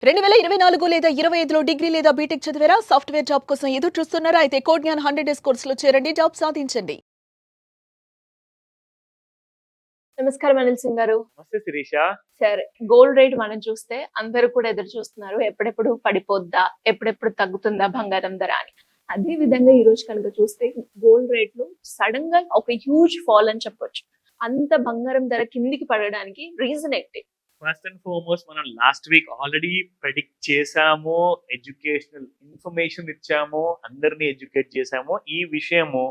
2024 లేదా 25లో డిగ్రీ లేదా బీటెక్ చదివారా? సాఫ్ట్‌వేర్ జాబ్ కోసం ఎదురు చూస్తున్నారా? అయితే కోడ్‌జ్ఞాన్ 100 డేస్ కోర్సులో చేరండి. జాబ్ సాధించండి. నమస్కారం అనిల్ సింగ్ గారు. నమస్తే శిరీష. సరే, గోల్డ్ రేట్ మనం చూస్తే అందరూ కూడా ఎదురు చూస్తున్నారు. ఎప్పుడెప్పుడు పడిపోద్దా? ఎప్పుడెప్పుడు తగ్గుతుందా బంగారం ధర అని. అదే విధంగా ఈ రోజు కనుక చూస్తే గోల్డ్ రేట్‌లో సడెన్‌గా ఒక హ్యూజ్ ఫాల్ అని చెప్పొచ్చు. అంత బంగారం ధర కిందికి పడడానికి రీజన్ ఏంటి? ఫస్ట్ అండ్ ఫార్మోస్ట్ మనం లాస్ట్ వీక్ ఆల్రెడీ ప్రెడిక్ట్ చేసాము, ఎడ్యుకేషనల్ ఇన్ఫర్మేషన్ ఇచ్చాము, అందరినీ ఎడ్యుకేట్ చేసాము. ఈ విషయము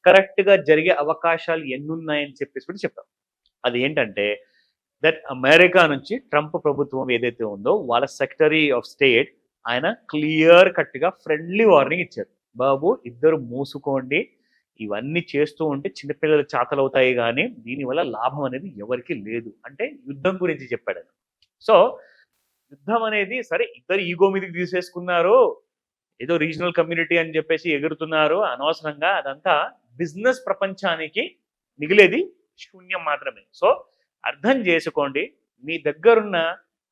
కరెక్ట్ గా జరిగే అవకాశాలు ఎన్నున్నాయని చెప్పేసి కూడా చెప్పాం. అది ఏంటంటే దట్ అమెరికా నుంచి ట్రంప్ ప్రభుత్వం ఏదైతే ఉందో వాళ్ళ సెక్రటరీ ఆఫ్ స్టేట్ ఆయన క్లియర్ కట్ గా ఫ్రెండ్లీ వార్నింగ్ ఇచ్చారు. బాబు ఇద్దరు మూసుకోండి, ఇవన్నీ చేస్తూ ఉంటే చిన్నపిల్లలు చాతలవుతాయి కానీ దీనివల్ల లాభం అనేది ఎవరికి లేదు అంటే యుద్ధం గురించి చెప్పాడు ఆయన. సో యుద్ధం అనేది సరే ఇద్దరు ఈగో మీదకి తీసేసుకున్నారు, ఏదో రీజనల్ కమ్యూనిటీ అని చెప్పేసి ఎగురుతున్నారు అనవసరంగా, అదంతా బిజినెస్ ప్రపంచానికి మిగిలేది శూన్యం మాత్రమే. సో అర్థం చేసుకోండి, మీ దగ్గరున్న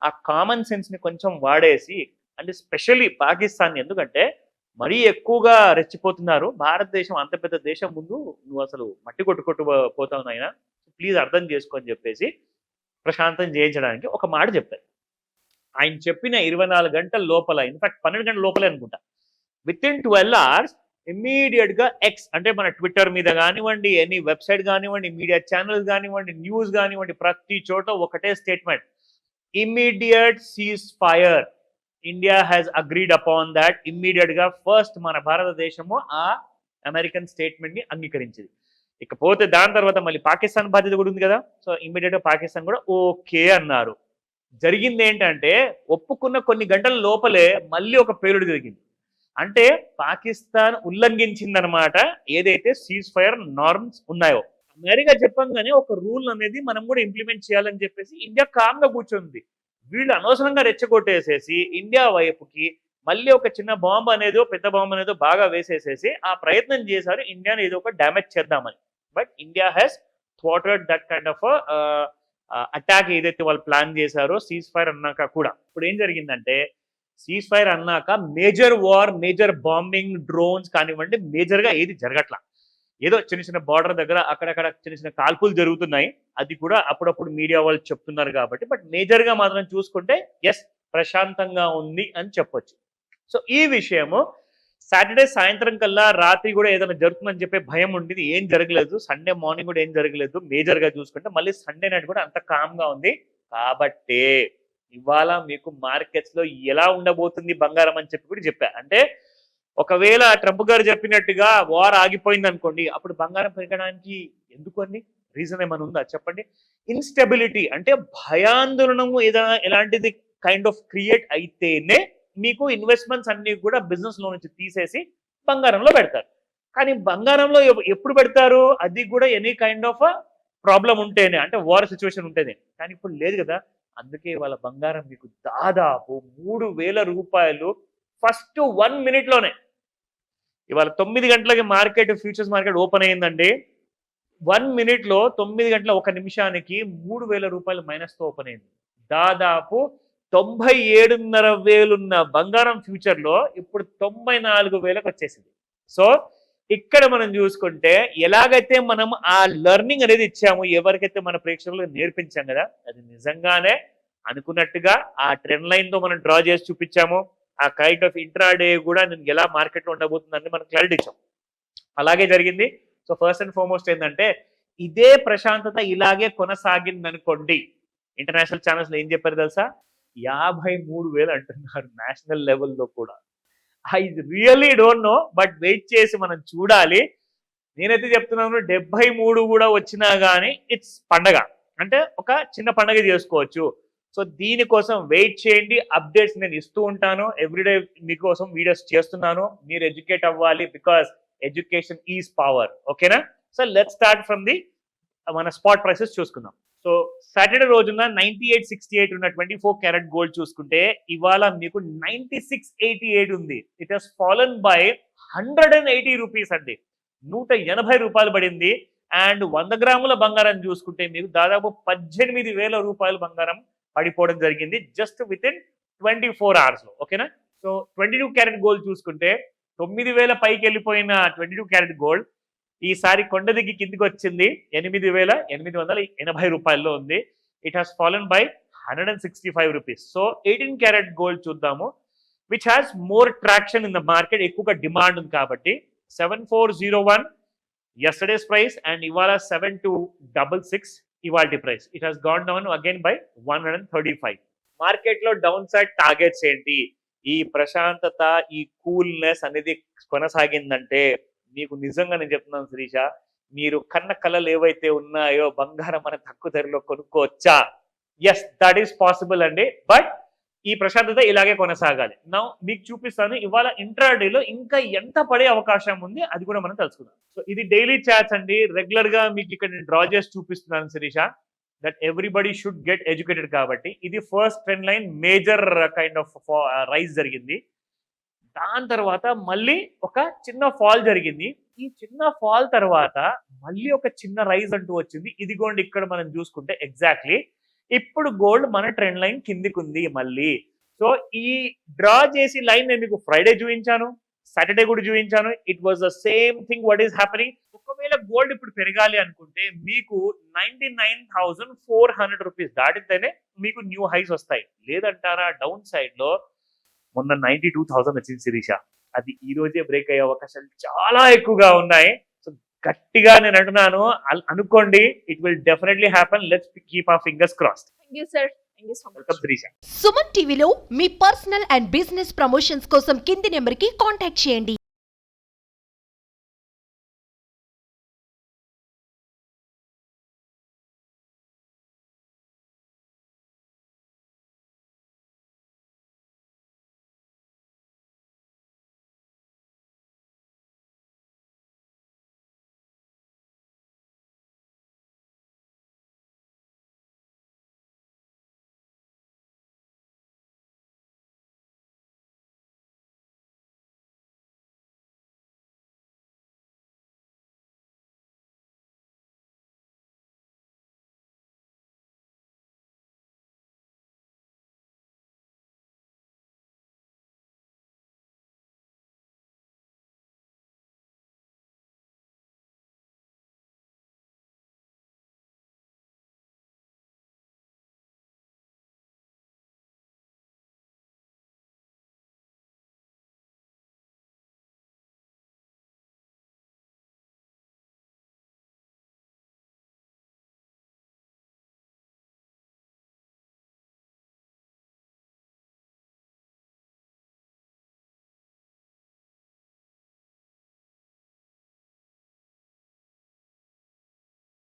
ఆ కామన్ సెన్స్ ని కొంచెం వాడేసి, అంటే స్పెషల్లీ పాకిస్తాన్, ఎందుకంటే మరీ ఎక్కువగా రెచ్చిపోతున్నారు. భారతదేశం అంత పెద్ద దేశం ముందు నువ్వు అసలు మట్టి కొట్టుకొట్టు పోతావు నాయన, ప్లీజ్ అర్థం చేసుకో అని చెప్పేసి ప్రశాంతం చేయించడానికి ఒక మాట చెప్పారు. ఆయన చెప్పిన 24 గంటల లోపల, ఇన్ఫాక్ట్ 12 గంటల లోపలే అనుకుంటా, విత్ ఇన్ 12 అవర్స్ ఇమ్మీడియట్ గా ఎక్స్ అంటే మన ట్విట్టర్ మీద కానివ్వండి, ఎనీ వెబ్సైట్ కానివ్వండి, మీడియా ఛానల్స్ కానివ్వండి, న్యూస్ కానివ్వండి, ప్రతి చోట ఒకటే statement, immediate cease fire. India has agreed upon that. Immediate గా ఫస్ట్ మన భారతదేశము ఆ అమెరికన్ స్టేట్మెంట్ ని అంగీకరించింది. ఇకపోతే దాని తర్వాత మళ్ళీ పాకిస్తాన్ బాధ్యత కూడా ఉంది కదా, సో ఇమ్మీడియట్ గా పాకిస్తాన్ కూడా ఓకే అన్నారు. జరిగింది ఏంటంటే ఒప్పుకున్న కొన్ని గంటల లోపలే మళ్ళీ ఒక పేలుడు జరిగింది. అంటే పాకిస్తాన్ ఉల్లంఘించిందనమాట ఏదైతే సీజ్ ఫైర్ నార్మ్స్ ఉన్నాయో. అమెరికా చెప్పంగానే ఒక రూల్ అనేది మనం కూడా ఇంప్లిమెంట్ చేయాలని చెప్పేసి ఇండియా కామ్ గా కూర్చుంది. వీళ్ళు అనవసరంగా రెచ్చగొట్టేసేసి ఇండియా వైపుకి మళ్ళీ ఒక చిన్న బాంబు అనేదో పెద్ద బాంబు అనేదో బాగా వేసేసేసి ఆ ప్రయత్నం చేశారు ఇండియాని ఏదో ఒక డ్యామేజ్ చేద్దామని. బట్ ఇండియా హ్యాస్ థ్వాటెడ్ దట్ కైండ్ ఆఫ్ అటాక్ ఏదైతే వాళ్ళు ప్లాన్ చేశారో సీజ్ ఫైర్ అన్నాక కూడా. ఇప్పుడు ఏం జరిగిందంటే సీజ్ ఫైర్ అన్నాక major war, major bombing, drones కానివ్వండి, మేజర్ గా ఏది జరగట్లా. ఏదో చిన్న చిన్న బార్డర్ దగ్గర అక్కడక్కడ చిన్న చిన్న కాల్పులు జరుగుతున్నాయి, అది కూడా అప్పుడప్పుడు మీడియా వాళ్ళు చెప్తున్నారు కాబట్టి. బట్ మేజర్ గా మాత్రం చూసుకుంటే ఎస్ ప్రశాంతంగా ఉంది అని చెప్పొచ్చు. సో ఈ విషయము సాటర్డే సాయంత్రం కల్లా రాత్రి కూడా ఏదైనా జరుగుతుందని చెప్పే భయం ఉండేది, ఏం జరగలేదు. సండే మార్నింగ్ కూడా ఏం జరగలేదు. మేజర్ గా చూసుకుంటే మళ్ళీ సండే నైట్ కూడా అంత కామ్ గా ఉంది. కాబట్టి ఇవాళ మీకు మార్కెట్స్ లో ఎలా ఉండబోతుంది బంగారం అని చెప్పి కూడా చెప్పా. అంటే ఒకవేళ ట్రంప్ గారు చెప్పినట్టుగా వార్ ఆగిపోయింది అనుకోండి, అప్పుడు బంగారం పెరగడానికి ఎందుకు అండి రీజన్ ఏమైనా ఉందా చెప్పండి. ఇన్స్టెబిలిటీ అంటే భయాందోళనము ఏదైనా ఎలాంటిది కైండ్ ఆఫ్ క్రియేట్ అయితేనే మీకు ఇన్వెస్ట్మెంట్స్ అన్ని కూడా బిజినెస్ లో నుంచి తీసేసి బంగారంలో పెడతారు. కానీ బంగారంలో ఎప్పుడు పెడతారు, అది కూడా ఎనీ కైండ్ ఆఫ్ ప్రాబ్లం ఉంటేనే, అంటే వార్ సిచ్యువేషన్ ఉంటేనే. కానీ ఇప్పుడు లేదు కదా. అందుకే వాళ్ళ బంగారం మీకు దాదాపు 3,000 రూపాయలు ఫస్ట్ 1 minute లోనే. ఇవాళ 9 గంటలకి మార్కెట్, ఫ్యూచర్స్ మార్కెట్ ఓపెన్ అయ్యిందండి. 1 minute లో 9 గంటల 1 నిమిషానికి 3,000 రూపాయలు మైనస్ తో ఓపెన్ అయింది. దాదాపు 97,500 ఉన్న బంగారం ఫ్యూచర్ లో ఇప్పుడు 94,000కి వచ్చేసింది. సో ఇక్కడ మనం చూసుకుంటే ఎలాగైతే మనం ఆ లెర్నింగ్ అనేది ఇచ్చాము, ఎవరికైతే మన ప్రేక్షకులకు నేర్పించాం కదా, అది నిజంగానే అనుకున్నట్టుగా ఆ ట్రెండ్ లైన్ తో మనం డ్రా చేసి చూపించాము. ఆ కైండ్ ఆఫ్ ఇంట్రాడే కూడా నేను ఎలా మార్కెట్ లో ఉండబోతుందని మనం క్లారిటీ ఇచ్చాం. అలాగే జరిగింది. సో ఫస్ట్ అండ్ ఫార్మోస్ట్ ఏంటంటే ఇదే ప్రశాంతత ఇలాగే కొనసాగింది అనుకోండి, ఇంటర్నేషనల్ ఛానల్స్ లో ఏం చెప్పారు తెలుసా, 53,000 అంటున్నారు నేషనల్ లెవెల్లో కూడా. I really don't know, but wait చేసి మనం చూడాలి. నేనైతే చెప్తున్నాను 73 కూడా వచ్చినా కానీ ఇట్స్ పండగ, అంటే ఒక చిన్న పండగ చేసుకోవచ్చు. సో దీనికోసం వెయిట్ చేయండి. అప్డేట్స్ నేను ఇస్తూ ఉంటాను, ఎవ్రీడే మీకోసం వీడియోస్ చేస్తున్నాను. మీరు ఎడ్యుకేట్ అవ్వాలి, బికాస్ ఎడ్యుకేషన్ ఈజ్ పవర్. ఓకేనా. So let's start from the మన స్పాట్ ప్రైసెస్ చూసుకుందాం. సో సాటర్డే రోజున 9868 ఉన్న 24 క్యారెట్ గోల్డ్ చూసుకుంటే ఇవాళ మీకు 9688 ఉంది. It has fallen by 180 rupees అండి, 180 రూపాయలు పడింది. అండ్ 100 గ్రాముల బంగారం చూసుకుంటే మీకు దాదాపు 18,000 రూపాయలు బంగారం పడిపోవడం జరిగింది జస్ట్ విత్ ఇన్ 24 hours లో. ఓకేనా? సో 22 క్యారెట్ గోల్డ్ చూసుకుంటే 9,000 పైకి వెళ్ళిపోయిన 22 క్యారెట్ గోల్డ్ ఈసారి కొండ దిగి కిందికి వచ్చింది 8,880 రూపాయల్లో ఉంది. It has fallen by 165 rupees. So 18 carat gold చూద్దాము, which has more traction in the market, ఎక్కువగా డిమాండ్ ఉంది కాబట్టి 7401 yesterday's price and ఇవాళ 7266 ఇవాల్టి price. It has gone down again by 135. Market లో డౌన్ సైడ్ టార్గెట్స్ ఏంటి? ఈ ప్రశాంతత, ఈ కూల్నెస్ అనేది కొనసాగిందంటే మీకు నిజంగా నేను చెప్తున్నాను శిరీష, మీరు కన్న కళలు ఏవైతే ఉన్నాయో బంగారం మన తక్కువ ధరలో కొనుక్కోవచ్చా? ఎస్, దట్ ఈస్ పాసిబుల్ అండి. బట్ ఈ ప్రశాంతత ఇలాగే కొనసాగాలి. నా మీకు చూపిస్తాను ఇవాళ ఇంట్రాడేలో ఇంకా ఎంత పడే అవకాశం ఉంది, అది కూడా మనం తెలుసుకుందాం. సో ఇది డైలీ చాట్స్ అండి. రెగ్యులర్ గా మీకు ఇక్కడ నేను డ్రా చేసి చూపిస్తున్నాను Shirisha, that everybody should get educated. కాబట్టి ఇది first trend line major kind of rise జరిగింది. దాని తర్వాత మళ్ళీ ఒక చిన్న ఫాల్ జరిగింది. ఈ చిన్న ఫాల్ తర్వాత మళ్ళీ ఒక చిన్న రైజ్ అంటూ వచ్చింది. ఇదిగోండి ఇక్కడ మనం చూసుకుంటే ఎగ్జాక్ట్లీ ఇప్పుడు గోల్డ్ మన ట్రెండ్ లైన్ కిందికి ఉంది మళ్ళీ. సో ఈ డ్రా చేసి లైన్ నేను మీకు ఫ్రైడే చూపించాను, సాటర్డే కూడా చూపించాను. It was the same thing what is happening. ఒకవేళ గోల్డ్ ఇప్పుడు పెరగాలి అనుకుంటే మీకు 99,400 రూపీస్ దాటితేనే మీకు న్యూ హైస్ వస్తాయి. లేదంటారా డౌన్ సైడ్ లో మొన్న 92,000 వచ్చింది శిరీష, అది ఈ రోజే బ్రేక్ అయ్యే అవకాశాలు చాలా ఎక్కువగా ఉన్నాయి. సో గట్టిగా నేను అంటున్నాను, అనుకోండి, it will definitely happen. Let's keep our fingers crossed. Thank you sir, thank you so much. Welcome Shirisha. Suman టీవీలో మీ పర్సనల్ అండ్ బిజినెస్ ప్రమోషన్స్ కోసం కింది నెంబర్కి కాంటాక్ట్ చేయండి.